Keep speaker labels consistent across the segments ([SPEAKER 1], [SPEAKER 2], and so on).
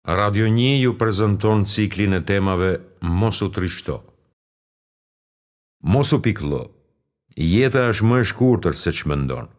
[SPEAKER 1] Radio 1 ju prezanton ciklin e temave Mos u trishto. Mos u pikëllo. Jeta është më e shkurtër se ç'mendon.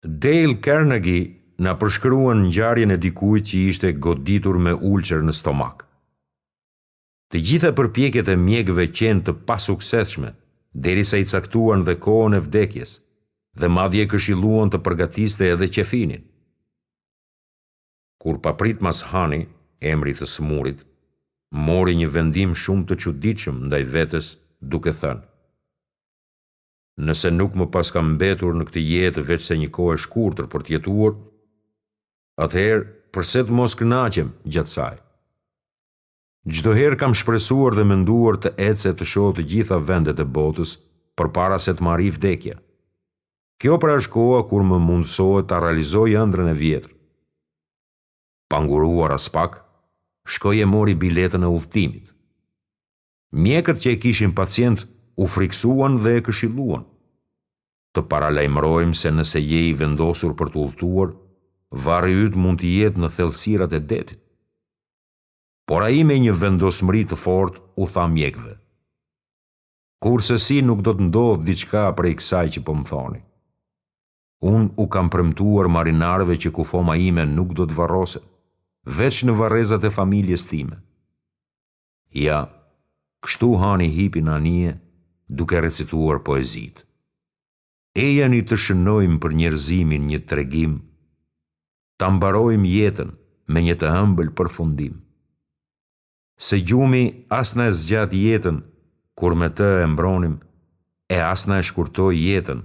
[SPEAKER 1] Dale Carnegie na përshkruan ngjarjen e dikujt që ishte goditur me ulçer në stomak. Të gjitha përpjekjet e mjekëve qenë të pasuksesshme, derisa I caktuan dhe kohën e vdekjes, dhe madje këshilluan të përgatiste edhe qefinin. Kur paprit mas Hani, emri të sëmurit, mori një vendim shumë të çuditshëm ndaj vetes, duke thënë: nëse nuk më paska mbetur në këtë jetë veç se një kohë e shkurtër për të jetuar, atëherë pse të mos kënaqem gjatë saj? Çdo herë kam shpresuar dhe menduar të ecë të shoh të gjitha vendet e botës përpara se të më arrijë vdekja. Kjo pra është koha kur më mundsohet ta realizoj ëndrrën e vjetër. Panguruar as pak, shkoj e mori biletën e udhëtimit. Mjekët që e kishin pacient u friksuan dhe e këshilluan: të paralajmërojmë se nëse je I vendosur për të udhëtuar, varri yt mund të jetë në thellësirat e detit. Por ai me një vendosmëri të fortë u tha mjekëve: kurse si nuk do të ndodhë diçka prej kësaj që po më thoni. Unë u kam premtuar marinarëve që kufoma ime nuk do të varroset, veç në varrezat e familjes time. Ja, kështu Hani hipi në anije, duke recituar poezitë. Ejani të shënojmë për njerëzimin një tregim, ta mbarojmë jetën me një të ëmbël përfundim. Se gjumi as na e zgjat jetën kur me të e mbronim, e as na e shkurtoi jetën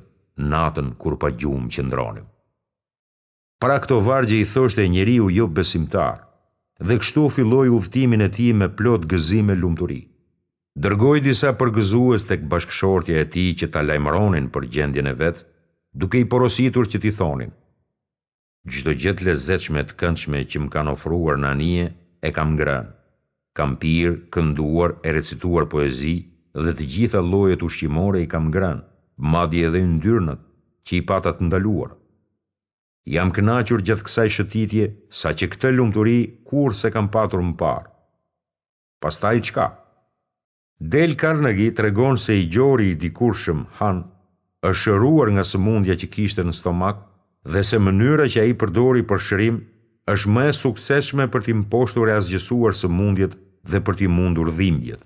[SPEAKER 1] natën kur pa gjumë qëndronim. Para këto vargje I thoshte njeriu jo besimtar, dhe kështu filloi udhëtimin e tij me plot gëzim e lumturi. Dërgoi disa përgëzues tek bashkëshortja e tij që ta lajmëronin për gjendjen e vet, duke I porositur që t'i thonin: çdo gjë e lezetshme e të këndshme që më kanë ofruar në anije e kam ngrënë. Kam pirë, kënduar, e recituar poezi dhe të gjitha llojet ushqimore I kam ngrënë, madje edhe yndyrnat që I pata të ndaluar. Jam kënaqur gjatë kësaj shëtitje, sa që këtë lumturi kur se kam patur më parë. Pastaj çka? Dale Carnegie tregon se I gjori I dikurshëm Han është shëruar nga sëmundja që kishte në stomak dhe se mënyra që ai përdori për shërim është më e suksesshme për t'i mposhtur e asgjësuar sëmundjet dhe për t'i mundur dhimbjet.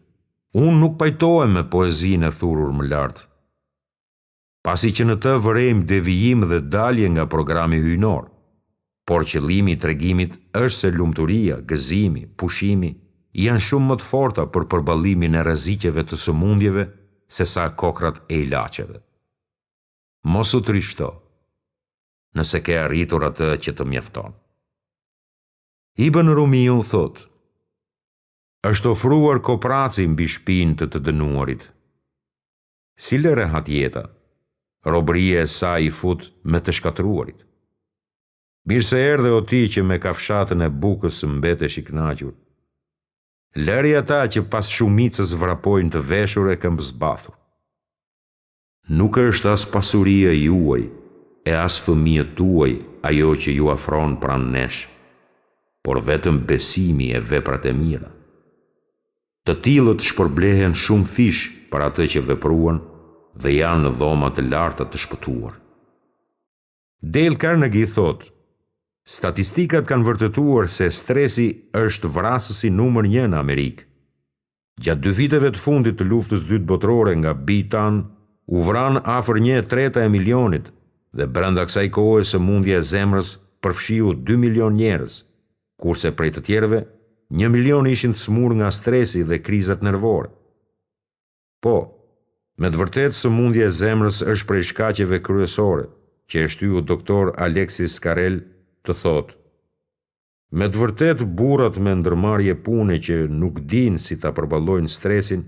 [SPEAKER 1] Unë nuk pajtohem me poezinë e thurur më lart, pasi që në të vërejmë devijim dhe dalje nga programi hyjnor, por qëllimi I tregimit është se lumturia, gëzimi, pushimi janë shumë më të forta për përballimin e rreziqeve të sëmundjeve se sa kokrat e ilaçeve. Mos u trishto, nëse ke arritur atë që të mjafton. Ibn Rumiu thot: është ofruar kopraci mbi shpinë të dënuarit. Si lë rehat jeta, robëria e saj I fut me të shkatruarit. Mirë se erdhe o ti që me kafshatën e bukës mbetesh I kënaqur. Lëri ata që pas shumicës vrapojnë të veshur e këmbëzbathur. Nuk është as pasuria juaj e as fëmijët tuaj ajo që ju afron pranë nesh, por vetëm besimi e veprat e mira. Të tillët shpërblehen shumë fish për atë që vepruan dhe janë në dhoma të larta të shpëtuar. Dale Carnegie thot: statistikat kanë vërtetuar se stresi është vrasësi numër 1 në Amerikë. Gjatë 2 viteve të fundit të luftës dytë botërore nga Bitan, u vran afër 1/3 e milionit dhe brenda kësaj kohe sëmundja e zemrës përfshiu 2 milion njerëz, kurse prej të tjerëve 1 milion ishin të smur nga stresi dhe krizat nervore. Po, me të vërtetë sëmundja e zemrës është prej shkaqeve kryesore, që e shtyu doktor Alexis Carrel të thotë: me të vërtetë burrat me ndërmarrje pune që nuk dinë si ta përballojnë stresin,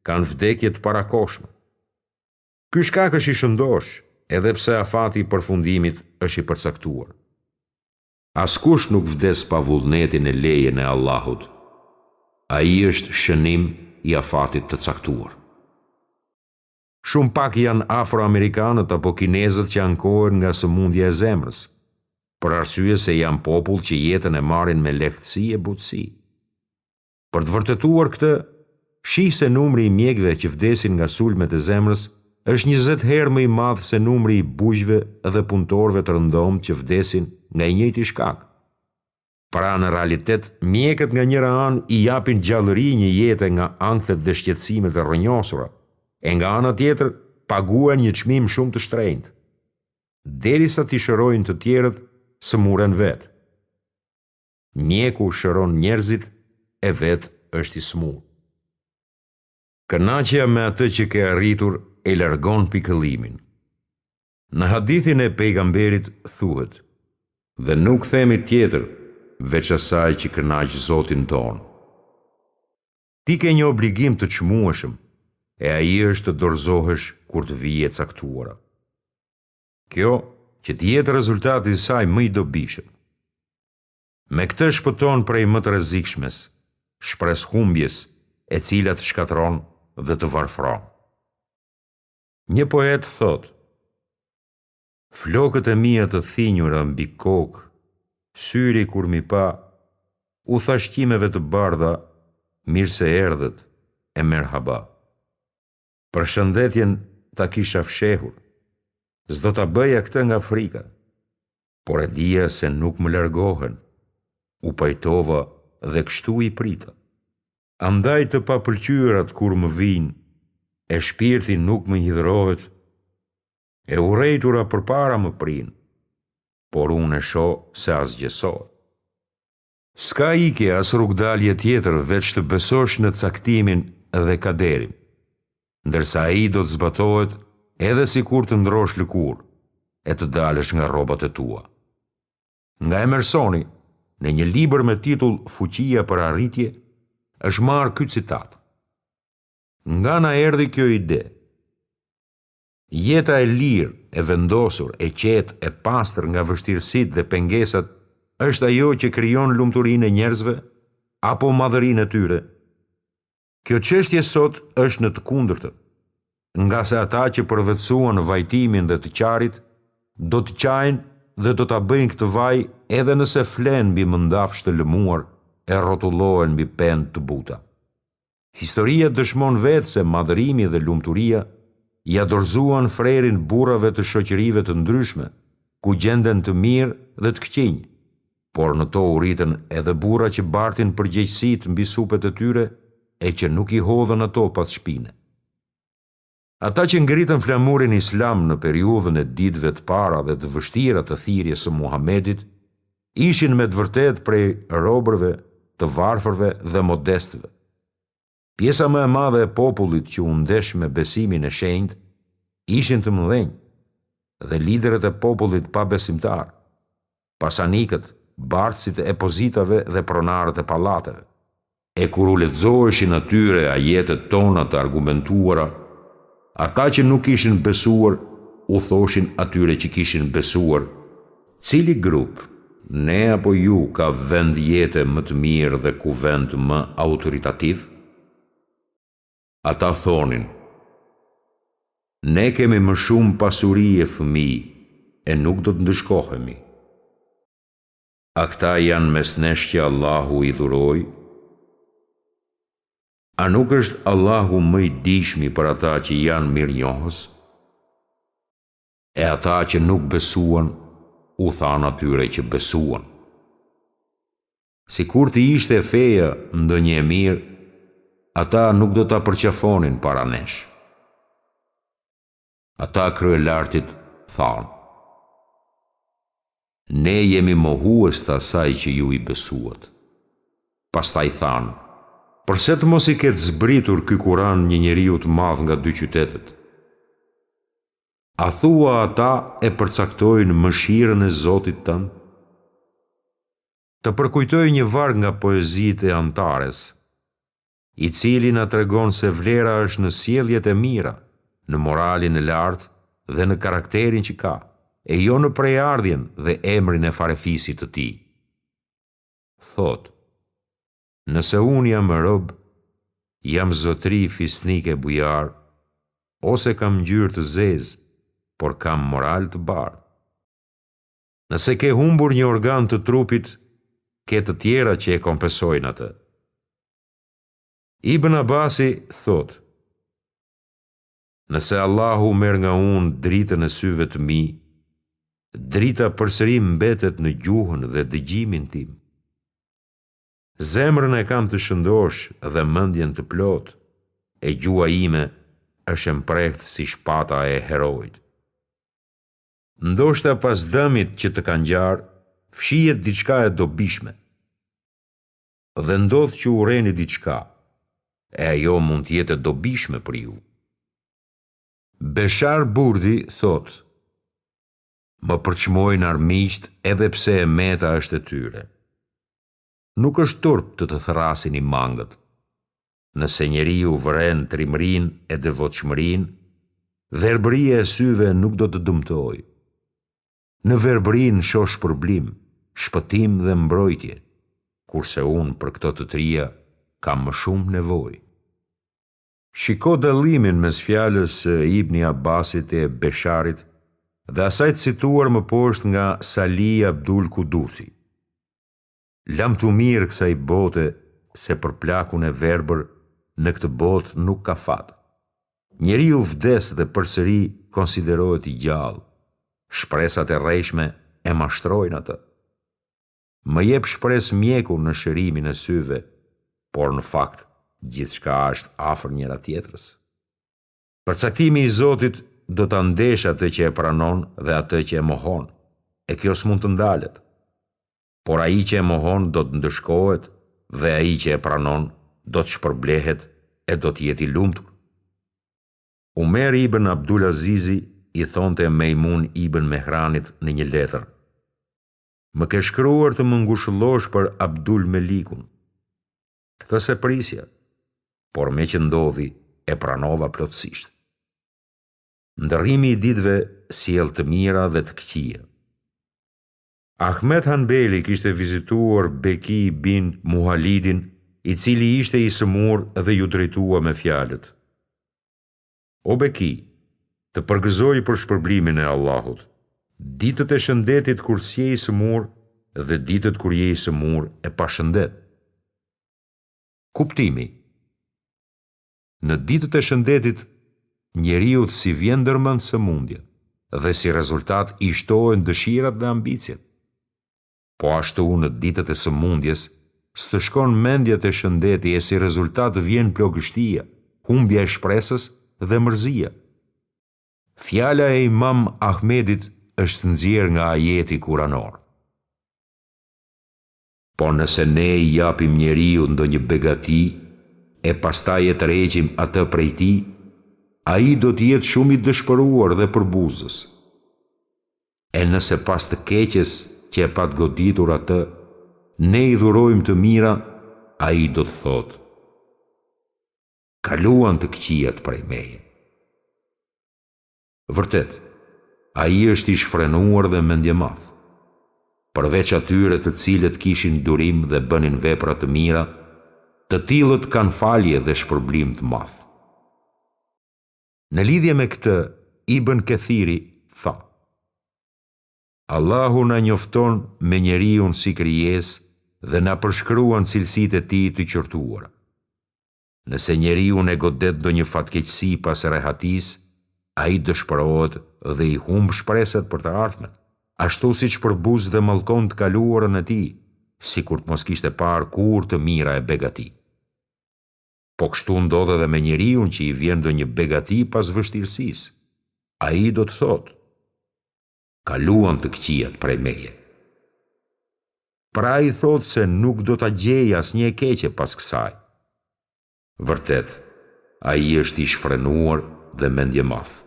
[SPEAKER 1] kanë vdekje të parakohshme. Ky shkak është I shëndosh, edhe pse afati I përfundimit është I përcaktuar. Askush nuk vdes pa vullnetin e lejen e Allahut. Ai është shënim I afatit të caktuar. Shumë pak janë afroamerikanët apo kinezët që ankohen nga sëmundja e zemrës. për arsye se janë popull që jetën e marrin me lehtësi e butësi. Për të vërtetuar këtë, shih se numri i mjekëve që vdesin nga sulmet e zemrës është 20 herë më i madh se numri i bujqve dhe punëtorëve të rëndomt që vdesin nga i njëjti shkak. Pra në realitet, mjekët nga njëra anë i japin gjallëri një jete nga ankthet dhe shqetësimet e rrënjosura, e nga ana tjetër paguajnë një çmim shumë të shtrenjtë, derisa t'i shërojnë të tjerët së muren vetë. Mjeku shëron njerëzit e vetë është i smur. Kënaqja me atë që ke arritur e largon pikëllimin. Në hadithin e pejgamberit thuhet: "Dhe nuk themi tjetër veç asaj që kënaq Zotin tonë." Ti ke një obligim të çmueshëm, e ai është të dorëzohesh kur të vijë e caktuara. Kjo që të jetë rezultati i saj më i dobishëm. Me këtë shpëton prej më të rrezikshmes, shpreshumbjes, e cila të shkatron dhe të varfron. Një poet thot: "Flokët e mia të thinjura mbi kokë, syri kur mi pa, u tha shqimeve të bardha, mirë se erdhët e merhaba. Përshëndetjen ta kisha fshehur, s'do ta bëja këtë nga frika, por e dija se nuk më largohen, u pajtova dhe kështu i prita. Andaj të papëlqyerat kur më vinë, e shpirti nuk më hidhrohet, e urrejtura përpara më prinë, por unë e shoh se asgjësohet." S'ka ike as rrugdalje tjetër veç të besosh në caktimin dhe kaderin, ndërsa ai do të zbatohet edhe si kur të ndrosh lëkur e të dalësh nga rrobat e tua. Nga Emersoni, në një libër me titull Fuqia për arritje, është marrë ky citat: "Nga na erdhi kjo ide? Jeta e lirë, e vendosur, e qetë, e pastër nga vështirësitë dhe pengesat është ajo që krijon lumturinë e njerëzve apo madhërinë e tyre? Kjo çështje sot është në të kundërtën, nga se ata që përvetësuan vajtimin dhe të qarit, do të qajnë dhe do ta bëjnë këtë vaj edhe nëse flenë mbi mëndafsh të lëmuar e rrotullohen mbi pend të buta. Historia dëshmon vetë se madhërimi dhe lumturia ja dorëzuan frerin burrave të shoqërive të ndryshme, ku gjenden të mirë dhe të këqinj, por në to u ritën edhe burra që bartin përgjegjësitë mbi supet e tyre e që nuk i hodhën ato pas shpine. Ata që ngritën flamurin islam në periudhën e ditëve të para dhe të vështira të thirrjes së Muhamedit, ishin me të vërtet prej robërve, të varfërve dhe modestëve. Pjesa më e madhe e popullit që u ndesh me besimin e shenjtë ishin të mëdhenj dhe liderët e popullit pa besimtar, pasanikët, bartësit e pozitave dhe pronarët e pallateve. E kur u lexoheshin atyre ajetet tona të argumentuara, ata që nuk ishin besuar u thoshin atyre që kishin besuar: "Cili grup, ne apo ju, ka vend jete më të mirë dhe kuvend më autoritativ?" Ata thonin: "Ne kemi më shumë pasuri e fëmijë e nuk do të ndëshkohemi. A këta janë mes nesh që Allahu i dhuroi? A nuk është Allahu më i dishmi për ata që janë mirënjohës?" E ata që nuk besuan, u thanë atyre që besuan: "Si kur të ishte feja ndonjë e mirë, ata nuk do ta përqafonin para nesh." Ata kryelartit thanë: "Ne jemi mohues të asaj që ju i besuat." Pastaj thanë: "Përse të mos i ketë zbritur ky Kur'an një njeriu të madh nga 2 qytetet?" A thua ata e përcaktojnë mëshirën e Zotit tënd? Të përkujtoj një varg nga poezitë e Antares, i cili na tregon se vlera është në sjelljet e mira, në moralin e lartë dhe në karakterin që ka, e jo në prejardhjen dhe emrin e farefisit të tij. Thot: "Nëse unë jam rob, jam zotri fisnik e bujar, ose kam ngjyrë të zezë, por kam moral të bardhë. Nëse ke humbur një organ të trupit, ke të tjera që e kompensojnë atë. Ibn Abasi thot: nëse Allahu merr nga unë dritën e syve të mi, drita përsëri mbetet në gjuhën dhe dëgjimin tim. Zemrën e kam të shëndosh dhe mendjen të plot, e gjua ime është e mprehtë si shpata e herojt. Ndoshta pas dëmit që të ka ngjarë, fshihet diçka e dobishme. Dhe ndodh që urreni diçka, e ajo mund të jetë e dobishme për ju. Beshar Burdi thot: më përçmojnë armiqt edhe pse e meta është e tyre. Nuk është turp të thrasin i mangët. Nëse njeriu vren trimërinë e devotshmërinë, verbëria e syve nuk do të dëmtojë. Në verbërinë shoh shpërblim, shpëtim dhe mbrojtje, kurse unë për këto të trija kam më shumë nevojë. Shiko dallimin mes fjalës së Ibn Abbasit e Besharit dhe asaj të cituar më poshtë nga Sali Abdul Kudusi. Lam të mirë kësaj bote se për plakun e verbër në këtë botë nuk ka fat. Njeriu vdes dhe përsëri konsiderohet i gjallë. Shpresat e rrejshme e mashtrojnë atë. Më jep shpresë mjeku në shërimin e syve, por në fakt gjithçka është afër njëra tjetrës. Përcaktimi i Zotit do ta ndesh atë që e pranon dhe atë që e mohon, e kjo s'mund të ndalet. Por ai që e mohon do të ndëshkohet dhe ai që e pranon do të shpërblehet e do të jetë i lumtur. Umer ibn Abdul Azizi i thonte Mejmun ibn Mehranit në një letër: më ke shkruar të më ngushëllosh për Abdul Melikun. Këtë se prisja, por me që ndodhi e pranova plotësisht. Ndërrimi i ditëve sjell të mira dhe të këqija. Ahmed Hanbeli kishte vizituar Beki bin Muhalidin, i cili ishte i sëmur dhe ju drejtua me fjalët: o Beki, të përgëzoj për shpërblimin e Allahut. Ditët e shëndetit kur s'je i sëmur dhe ditët kur je i sëmur e pa shëndet. Kuptimi: në ditët e shëndetit, njeriu si vjen ndërmend sëmundje dhe si rezultat i shtohen dëshirat dhe ambicjet. Po ashtu në ditët e sëmundjes, s'të shkon mendja te shëndeti e si rezultat vjen plogështia, humbja e shpresës dhe mërzia. Fjala e Imam Ahmedit është nxjerrë nga ajeti kuranor. Po nëse ne i japim njeriu ndonjë begati e pastaj e tërheqim atë prej tij, ai do të jetë shumë i dëshpëruar dhe përbuzës. E nëse pas të keqes që e pat goditur atë, ne i dhurojmë të mira, ai do të thotë: kaluan të këqijat prej meje. Vërtet, ai është i shfrenuar dhe mendjemath. Përveç atyre të cilët kishin durim dhe bënin vepra të mira, të tillët kanë falje dhe shpërblim të madh. Në lidhje me këtë, Ibn Kathiri tha: Allahu na njofton me njeriun si krijesë dhe na përshkruan cilësitë e tij të qortuara. Nëse njeriu e godet ndonjë fatkeqësi pas rehatisë, ai dëshpërohet dhe i humb shpresat për të ardhmen, ashtu siç përbuz dhe mallkon të kaluarën e tij, sikur të mos kishte parë kurrë të mira e begati. Po kështu ndodh edhe me njeriun që i vjen ndonjë begati pas vështirësisë. Ai do të thotë: kaluan të këqijat prej meje. Pra ai thotë se nuk do ta gjejë asnjë e keqe pas kësaj. Vërtet, ai është i shfrenuar dhe mendjemath.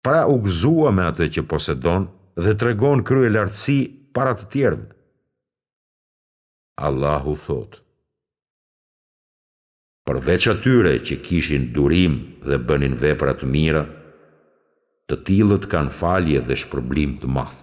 [SPEAKER 1] Pra u gëzua me atë që posedon dhe tregon kryelartësi para të tjerëve. Allahu thotë: përveç atyre që kishin durim dhe bënin vepra të mira, të tillët kanë falje dhe shpërblim të madh.